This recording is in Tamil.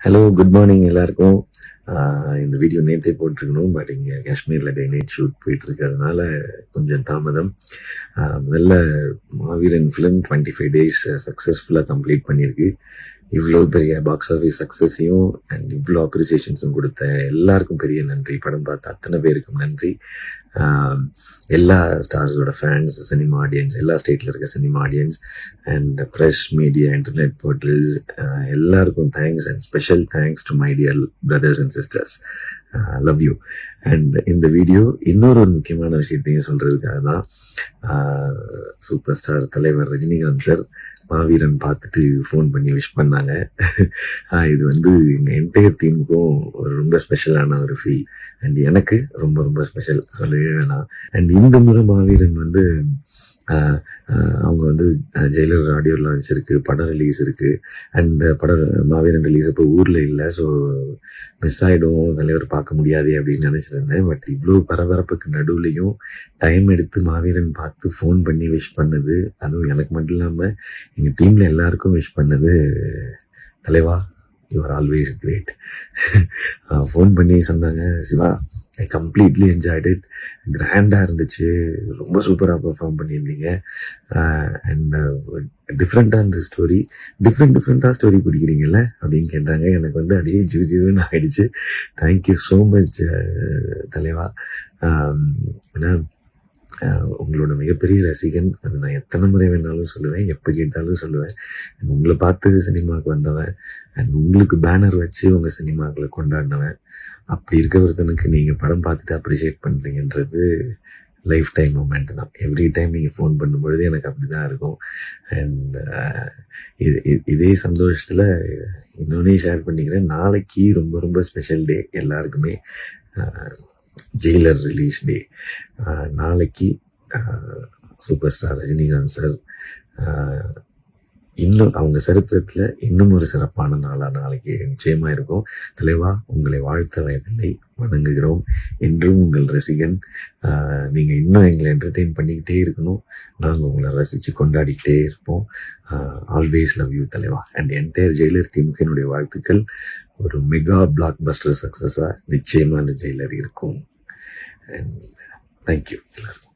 ஹலோ, குட் மார்னிங் எல்லாருக்கும். இந்த வீடியோ நேற்றே போட்டிருக்கணும். பட் இங்கே காஷ்மீரில் டே நைட் ஷூட் போயிட்டு இருக்கிறதுனால கொஞ்சம் தாமதம். முதல்ல மாவீரன் ஃபிலிம் 25 days சக்ஸஸ்ஃபுல்லாக கம்ப்ளீட் பண்ணியிருக்கு. இவ்வளோ பெரிய பாக்ஸ் ஆஃபீஸ் சக்ஸஸையும் அண்ட் இவ்வளோ அப்ரிசியேஷன்ஸும் கொடுத்த எல்லாருக்கும் பெரிய நன்றி. படம் பார்த்த அத்தனை பேருக்கும் நன்றி. எல்லா ஸ்டார்ஸோட ஃபேன்ஸ், சினிமா ஆடியன்ஸ், எல்லா ஸ்டேட்டில் இருக்க cinema audience and press, media, internet portals எல்லாருக்கும் thanks and special thanks to my dear brothers and sisters. Love you. அண்ட் இந்த வீடியோ இன்னொரு முக்கியமான விஷயத்தையும் சொல்கிறதுக்காக தான். சூப்பர் ஸ்டார் தலைவர் ரஜினிகாந்த் சார் மாவீரன் பார்த்துட்டு ஃபோன் பண்ணி விஷ் பண்ணாங்க. இது வந்து எங்கள் என்டையர் டீமுக்கும் ஒரு ரொம்ப ஸ்பெஷலான ஒரு ஃபீல். அண்ட் எனக்கு ரொம்ப ரொம்ப ஸ்பெஷல், சொல்லவே வேணாம். அண்ட் இந்த முறை மாவீரன் வந்து அவங்க வந்து ஜெயிலர் ஆடியோ லான்ச் இருக்குது, படம் ரிலீஸ் இருக்குது. அண்ட் படம் மாவீரன் ரிலீஸ் அப்போ ஊரில் இல்லை. ஸோ மிஸ் ஆகிடும், தலைவர் பார்க்க முடியாது அப்படின்னு நினச்சிருந்தேன். பட் இவ்வளோ பரபரப்புக்கு நடுவுலையும் டைம் எடுத்து மாவீரன் பார்த்து ஃபோன் பண்ணி விஷ் பண்ணது, அதுவும் எனக்கு மட்டும் இல்லாமல் எங்கள் டீமில் எல்லாருக்கும் விஷ் பண்ணது, தலைவா you are always great. Phone பண்ணி சொன்னாங்க, Siva I completely enjoyed it, கிராண்டாக இருந்துச்சு, ரொம்ப சூப்பராக பெர்ஃபார்ம் பண்ணியிருந்தீங்க. அண்ட் டிஃப்ரெண்ட்டாக இருந்த ஸ்டோரி, டிஃப்ரெண்ட்டாக ஸ்டோரி பிடிக்கிறீங்கல்ல அப்படின்னு கேட்டாங்க. எனக்கு வந்து அப்படியே ஜிவுன்னு ஆகிடுச்சு. தேங்க்யூ ஸோ மச் தலைவா. ஏன்னா உங்களோட மிகப்பெரிய ரசிகன், அது நான் எத்தனை முறை வேணாலும் சொல்லுவேன், எப்போ கேட்டாலும் சொல்லுவேன். உங்களை பார்த்து சினிமாவுக்கு வந்தவன் அண்ட் உங்களுக்கு பேனர் வச்சு உங்கள் சினிமாக்களை கொண்டாடினவன். அப்படி இருக்க ஒருத்தனுக்கு நீங்கள் படம் பார்த்துட்டு அப்ரிஷியேட் பண்ணுறீங்கன்றது லைஃப் டைம் மூமெண்ட் தான். எவ்ரி டைம் நீங்கள் ஃபோன் பண்ணும்பொழுது எனக்கு அப்படி தான் இருக்கும். அண்ட் இதே சந்தோஷத்தில் இன்னொன்னே ஷேர் பண்ணிக்கிறேன். நாளைக்கு ரொம்ப ரொம்ப ஸ்பெஷல் டே எல்லாருக்குமே, ஜெயிலர் ரிலீஸ் டே. நாளைக்கு சூப்பர் ஸ்டார் ரஜினிகாந்த் சார் இன்னும் அவங்க சரித்திரத்தில் இன்னும் ஒரு சிறப்பான நாளாக நாளைக்கு நிச்சயமாக இருக்கும். தலைவா, உங்களை வாழ்த்த வயதில்லை, வணங்குகிறோம். என்றும் உங்கள் ரசிகன். நீங்கள் இன்னும் எங்களை என்டர்டெயின் பண்ணிக்கிட்டே இருக்கணும், நாங்கள் உங்களை ரசித்து கொண்டாடிக்கிட்டே இருப்போம். ஆல்வேஸ் லவ் யூ தலைவா. அண்ட் என்டையர் ஜெயிலர் டீமுக்கு என்னுடைய வாழ்த்துக்கள். ஒரு மெகா பிளாக் பஸ்டர் சக்ஸஸாக நிச்சயமாக அந்த ஜெயிலர் இருக்கும். அண்ட் தேங்க்யூ எல்லாருக்கும்.